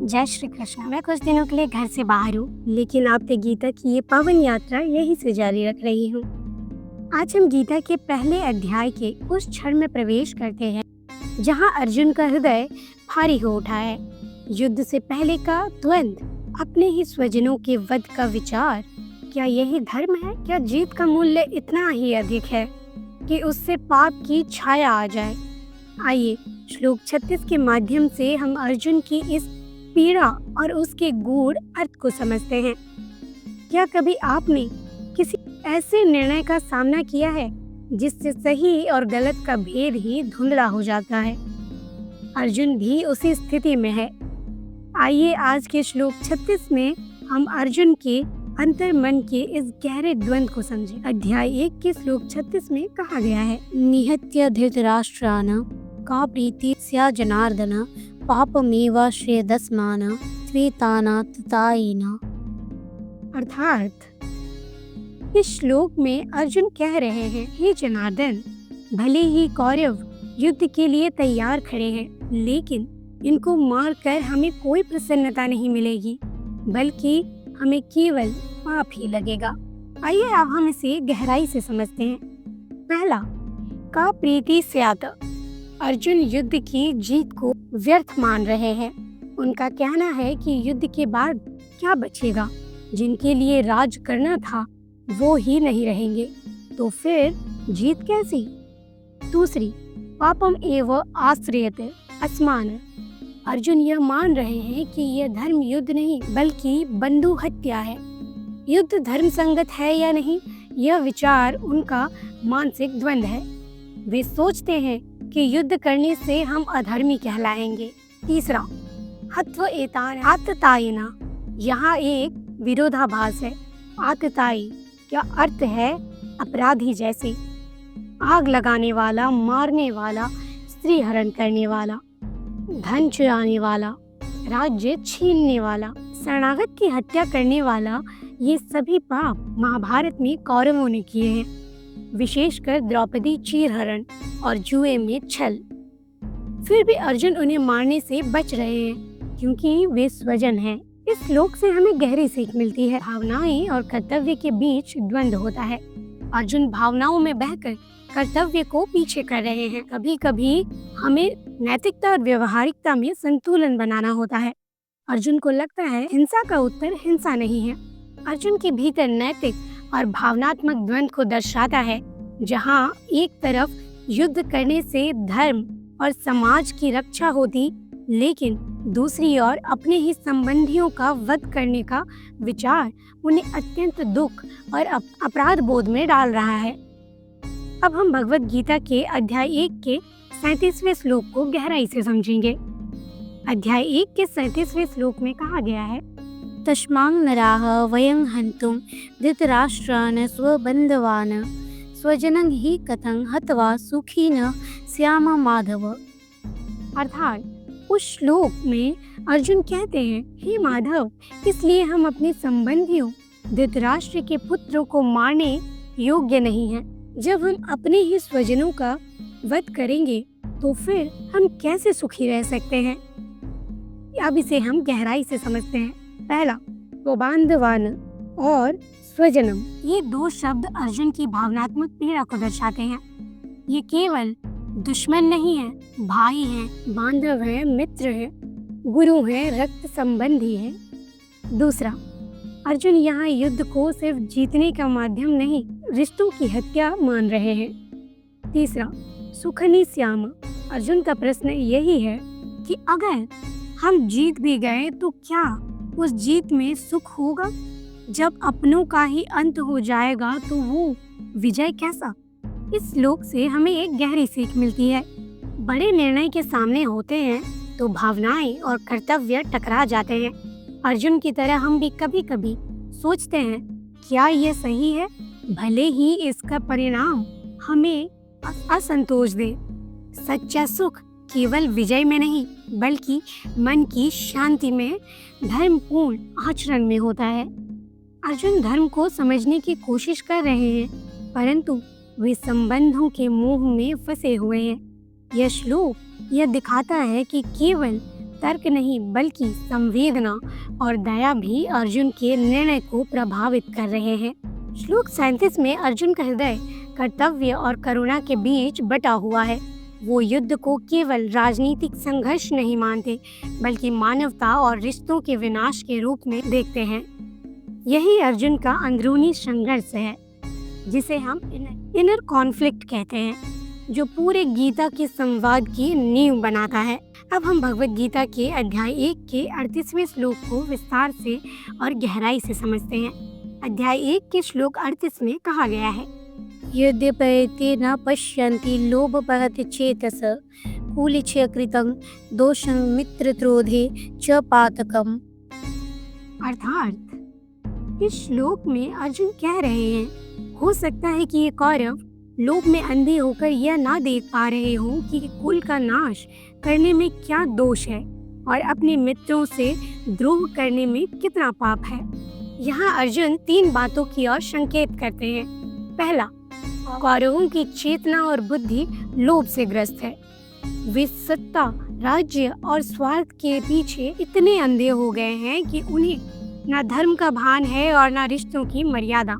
जय श्री कृष्ण। मैं कुछ दिनों के लिए घर से बाहर हूँ, लेकिन आपने गीता की ये पावन यात्रा यहीं से जारी रख रही हूँ। आज हम गीता के पहले अध्याय के उस क्षण में प्रवेश करते हैं जहाँ अर्जुन का हृदय भारी हो उठा है। युद्ध से पहले का द्वंद्व, अपने ही स्वजनों के वध का विचार, क्या यही धर्म है? क्या जीत का मूल्य इतना ही अधिक है कि उससे पाप की छाया आ जाए? आइए श्लोक 36 के माध्यम से हम अर्जुन की इस पीड़ा और उसके गूढ़ अर्थ को समझते हैं। क्या कभी आपने किसी ऐसे निर्णय का सामना किया है जिससे सही और गलत का भेद ही धुंधला हो जाता है? अर्जुन भी उसी स्थिति में है। आइए आज के श्लोक 36 में हम अर्जुन के अंतर्मन के इस गहरे द्वंद्व को समझें। अध्याय 1 के श्लोक 36 में कहा गया है, निहत्य धृतराष्ट्रान का प्रीति स्या जनार्दन पापमेव श्रेयदस्मान त्वेताना ततायिना। अर्थात इस श्लोक में अर्जुन कह रहे हैं, हे जनार्दन, भले ही कौरव युद्ध के लिए तैयार खड़े हैं, लेकिन इनको मारकर हमें कोई प्रसन्नता नहीं मिलेगी, बल्कि हमें केवल पाप ही लगेगा। आइए अब हम इसे गहराई से समझते हैं। पहला, का प्रीति स्यात्। अर्जुन युद्ध की जीत को व्यर्थ मान रहे हैं। उनका कहना है कि युद्ध के बाद क्या बचेगा? जिनके लिए राज करना था वो ही नहीं रहेंगे, तो फिर जीत कैसी? दूसरी, पापम एव आश्रयते अस्मान। अर्जुन यह मान रहे हैं कि यह धर्म युद्ध नहीं बल्कि बंधु हत्या है। युद्ध धर्म संगत है या नहीं, यह विचार उनका मानसिक द्वंद्व है। वे सोचते हैं कि युद्ध करने से हम अधर्मी कहलाएंगे। तीसरा, हत्व एतान आततायिना। यहाँ एक विरोधाभास है। आततायी क्या अर्थ है? अपराधी जैसे, आग लगाने वाला, मारने वाला, स्त्री हरण करने वाला, धन चुराने वाला, राज्य छीनने वाला, शरणागत की हत्या करने वाला। ये सभी पाप महाभारत में कौरवों ने किए हैं, विशेषकर द्रौपदी चीरहरण और जुए में छल। फिर भी अर्जुन उन्हें मारने से बच रहे हैं क्योंकि वे स्वजन हैं। इस श्लोक से हमें गहरी सीख मिलती है। भावनाएं और कर्तव्य के बीच द्वंद्व होता है। अर्जुन भावनाओं में बहकर कर्तव्य को पीछे कर रहे हैं। कभी कभी हमें नैतिकता और व्यवहारिकता में संतुलन बनाना होता है। अर्जुन को लगता है हिंसा का उत्तर हिंसा नहीं है। अर्जुन के भीतर नैतिक और भावनात्मक द्वंद्व को दर्शाता है, जहाँ एक तरफ युद्ध करने से धर्म और समाज की रक्षा होती, लेकिन दूसरी ओर अपने ही संबंधियों का वध करने का विचार उन्हें अत्यंत दुख और अपराध बोध में डाल रहा है। अब हम भगवत गीता के अध्याय 1 के 37वें श्लोक को गहराई से समझेंगे। अध्याय 1 के 37वें श्लोक में कहा गया है, तस्मां नराः वयं हन्तुं धृतराष्ट्रान् स्वबन्धवान् स्वजनं हि कथं हत्वा सुखी न स्याम माधव। अर्थात उस श्लोक में अर्जुन कहते हैं, हे माधव, इसलिए हम अपने संबंधियों धृतराष्ट्र के पुत्रों को मारने योग्य नहीं हैं। जब हम अपने ही स्वजनों का वध करेंगे तो फिर हम कैसे सुखी रह सकते हैं? अब इसे हम गहराई से समझते हैं। पहला, स्वबांधवान और स्वजनम, ये दो शब्द अर्जुन की भावनात्मक पीड़ा को दर्शाते हैं। ये केवल दुश्मन नहीं है, भाई हैं, बांधव हैं, मित्र हैं, गुरु हैं, रक्त संबंधी हैं। दूसरा, अर्जुन यहाँ युद्ध को सिर्फ जीतने का माध्यम नहीं, रिश्तों की हत्या मान रहे हैं। तीसरा, सुखनी श्याम। अर्जुन का प्रश्न यही है कि अगर हम जीत भी गए तो क्या उस जीत में सुख होगा? जब अपनों का ही अंत हो जाएगा तो वो विजय कैसा? इस श्लोक से हमें एक गहरी सीख मिलती है। बड़े निर्णय के सामने होते हैं तो भावनाएं और कर्तव्य टकरा जाते हैं। अर्जुन की तरह हम भी कभी कभी सोचते हैं, क्या ये सही है? भले ही इसका परिणाम हमें असंतोष दे। सच्चा सुख केवल विजय में नहीं बल्कि मन की शांति में, धर्मपूर्ण आचरण में होता है। अर्जुन धर्म को समझने की कोशिश कर रहे हैं, परंतु वे संबंधों के मोह में फंसे हुए हैं। यह श्लोक यह दिखाता है कि केवल तर्क नहीं बल्कि संवेदना और दया भी अर्जुन के निर्णय को प्रभावित कर रहे हैं। श्लोक 37 में अर्जुन का हृदय कर्तव्य और करुणा के बीच बटा हुआ है। वो युद्ध को केवल राजनीतिक संघर्ष नहीं मानते बल्कि मानवता और रिश्तों के विनाश के रूप में देखते हैं। यही अर्जुन का अंदरूनी संघर्ष है, जिसे हम इनर कॉन्फ्लिक्ट कहते हैं, जो पूरे गीता के संवाद की नींव बनाता है। अब हम भगवत गीता के अध्याय 1 के 38वें श्लोक को विस्तार से और गहराई से समझते हैं। अध्याय 1 के श्लोक 38 में कहा गया है, यद्यपि न पश्यन्ति लोभपहति चेतस कुलिच्य कृतं दोषं मित्रत्रोधे च पातकम्। अर्थात इस श्लोक में अर्जुन कह रहे हैं, हो सकता है कि ये कौरव लोभ में अंधे होकर यह ना देख पा रहे हों कि कुल का नाश करने में क्या दोष है और अपने मित्रों से द्रोह करने में कितना पाप है। यहाँ अर्जुन 3 बातों की ओर संकेत करते हैं। पहला, कौरवों की चेतना और बुद्धि लोभ से ग्रस्त है। वे सत्ता, राज्य और स्वार्थ के पीछे इतने अंधे हो गए हैं कि उन्हें न धर्म का भान है और न रिश्तों की मर्यादा।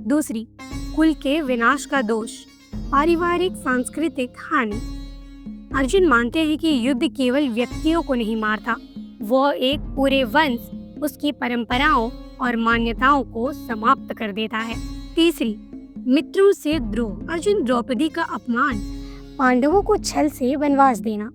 दूसरी, कुल के विनाश का दोष, पारिवारिक सांस्कृतिक हानि। अर्जुन मानते हैं कि युद्ध केवल व्यक्तियों को नहीं मारता, वह एक पूरे वंश, उसकी परंपराओं और मान्यताओं को समाप्त कर देता है। तीसरी, मित्रों से द्रोह। अर्जुन द्रौपदी का अपमान, पांडवों को छल से वनवास देना,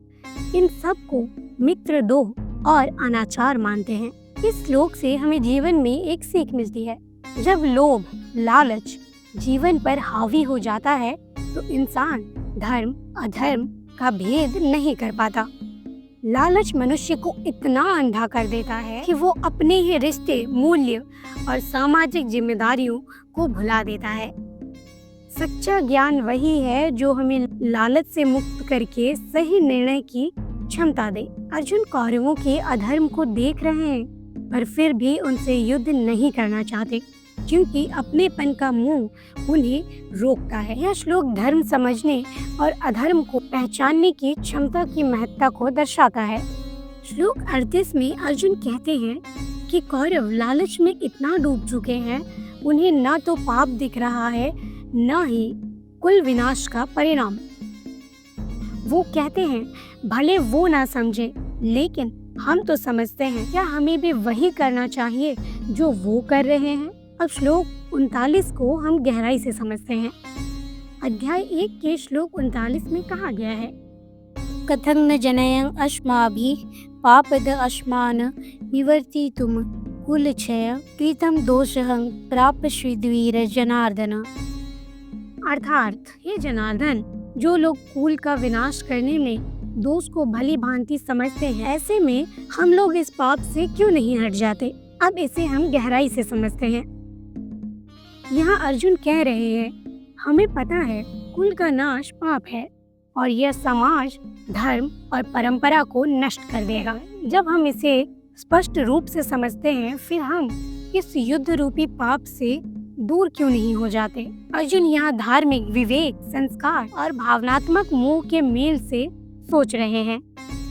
इन सब को मित्रद्रोह और अनाचार मानते हैं। इस श्लोक से हमें जीवन में एक सीख मिलती है। जब लोभ, लालच जीवन पर हावी हो जाता है तो इंसान धर्म अधर्म का भेद नहीं कर पाता। लालच मनुष्य को इतना अंधा कर देता है कि वो अपने ही रिश्ते, मूल्य और सामाजिक जिम्मेदारियों को भुला देता है। सच्चा ज्ञान वही है जो हमें लालच से मुक्त करके सही निर्णय की क्षमता दे। अर्जुन कौरवों के अधर्म को देख रहे हैं पर फिर भी उनसे युद्ध नहीं करना चाहते, क्योंकि अपनेपन का मुंह उन्हें रोकता है। यह श्लोक धर्म समझने और अधर्म को पहचानने की क्षमता की महत्ता को दर्शाता है। श्लोक 38 में अर्जुन कहते हैं कि कौरव लालच में इतना डूब चुके हैं, उन्हें न तो पाप दिख रहा है न ही कुल विनाश का परिणाम। वो कहते हैं, भले वो ना समझे लेकिन हम तो समझते हैं। क्या हमें भी वही करना चाहिए जो वो कर रहे हैं? अब श्लोक 39 को हम गहराई से समझते हैं। अध्याय 1 के श्लोक 39 में कहा गया है, कथं न जनयं अस्माभिः पापद अस्मान् निवर्तितुं कुलक्षय कृतं दोषं प्राप्स्यद्वीर जनार्दन। अर्थात, हे जनार्दन, जो लोग कुल का विनाश करने में दोष को भली भांति समझते हैं, ऐसे में हम लोग इस पाप से क्यों नहीं हट जाते? अब इसे हम गहराई से समझते हैं। यहाँ अर्जुन कह रहे हैं, हमें पता है कुल का नाश पाप है और यह समाज, धर्म और परंपरा को नष्ट कर देगा। जब हम इसे स्पष्ट रूप से समझते हैं, फिर हम इस युद्ध रूपी पाप से दूर क्यों नहीं हो जाते? अर्जुन यहाँ धार्मिक विवेक, संस्कार और भावनात्मक मोह के मेल से सोच रहे हैं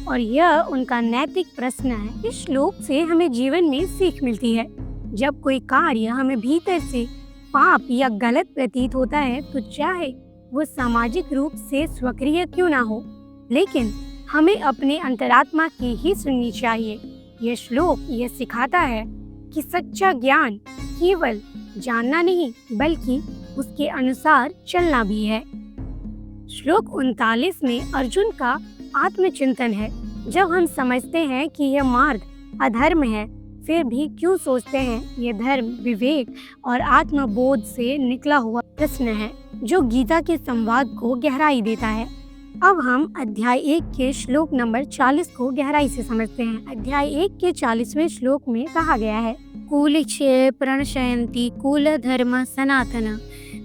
और यह उनका नैतिक प्रश्न है। इस श्लोक से हमें जीवन में सीख मिलती है। जब कोई कार्य हमें भीतर से पाप या गलत प्रतीत होता है, तो चाहे वो सामाजिक रूप से स्वक्रिय क्यों ना हो, लेकिन हमें अपने अंतरात्मा की ही सुननी चाहिए। यह श्लोक यह सिखाता है कि सच्चा ज्ञान केवल जानना नहीं बल्कि उसके अनुसार चलना भी है। श्लोक 39 में अर्जुन का आत्मचिंतन है। जब हम समझते हैं कि यह मार्ग अधर्म है, फिर भी क्यों सोचते हैं, ये धर्म, विवेक और आत्मबोध से निकला हुआ प्रश्न है जो गीता के संवाद को गहराई देता है। अब हम अध्याय 1 के श्लोक नंबर 40 को गहराई से समझते हैं। अध्याय 1 के 40वें श्लोक में कहा गया है, कुलक्षये प्रणशयन्ति कुल धर्म सनातन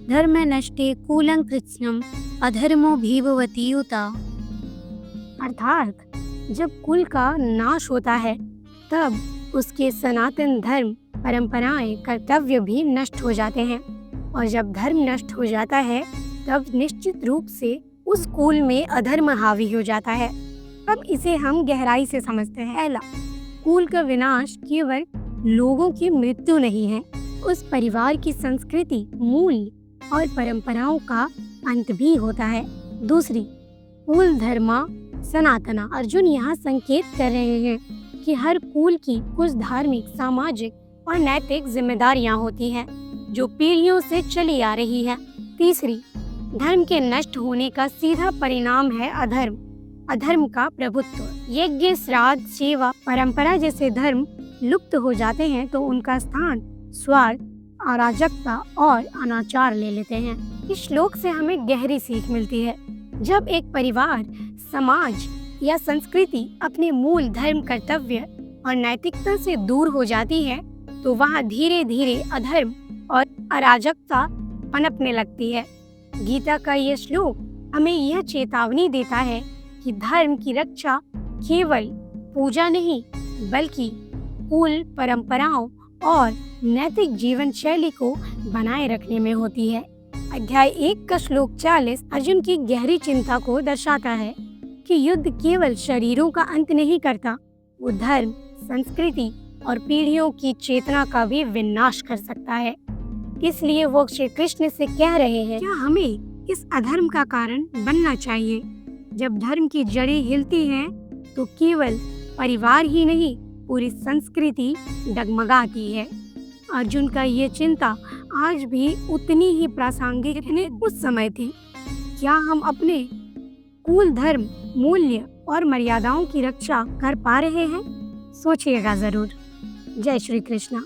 धर्म नष्टे कुलं कृत्स्नम् अधर्मो भीभवति युता। अर्थात, जब कुल का नाश होता है तब उसके सनातन धर्म, परंपराएं, कर्तव्य भी नष्ट हो जाते हैं और जब धर्म नष्ट हो जाता है तब निश्चित रूप से उस कुल में अधर्म हावी हो जाता है। अब इसे हम गहराई से समझते हैं। पहला, कुल का विनाश केवल लोगों की मृत्यु नहीं है, उस परिवार की संस्कृति, मूल्य और परंपराओं का अंत भी होता है। दूसरी, कुल धर्मा सनातना। अर्जुन यहाँ संकेत कर रहे हैं कि हर कुल की कुछ धार्मिक, सामाजिक और नैतिक जिम्मेदारियां होती हैं जो पीढ़ियों से चली आ रही है। तीसरी, धर्म के नष्ट होने का सीधा परिणाम है अधर्म, अधर्म का प्रभुत्व। यज्ञ, श्राद्ध, सेवा, परंपरा जैसे धर्म लुप्त हो जाते हैं तो उनका स्थान स्वार्थ, अराजकता और अनाचार ले लेते हैं। इस श्लोक से हमें गहरी सीख मिलती है। जब एक परिवार, समाज या संस्कृति अपने मूल धर्म, कर्तव्य और नैतिकता से दूर हो जाती है तो वहाँ धीरे धीरे अधर्म और अराजकता पनपने लगती है। गीता का यह श्लोक हमें यह चेतावनी देता है कि धर्म की रक्षा केवल पूजा नहीं बल्कि कुल, परंपराओं और नैतिक जीवन शैली को बनाए रखने में होती है। अध्याय 1 का श्लोक 40 अर्जुन की गहरी चिंता को दर्शाता है कि युद्ध केवल शरीरों का अंत नहीं करता, वो धर्म, संस्कृति और पीढ़ियों की चेतना का भी विनाश कर सकता है। इसलिए वो श्री कृष्ण से कह रहे हैं, क्या हमें इस अधर्म का कारण बनना चाहिए? जब धर्म की जड़ें हिलती हैं तो केवल परिवार ही नहीं, पूरी संस्कृति डगमगाती है। अर्जुन का ये चिंता आज भी उतनी ही प्रासंगिक उस समय थी। क्या हम अपने कुल, धर्म, मूल्य और मर्यादाओं की रक्षा कर पा रहे हैं? सोचिएगा जरूर। जय श्री कृष्णा।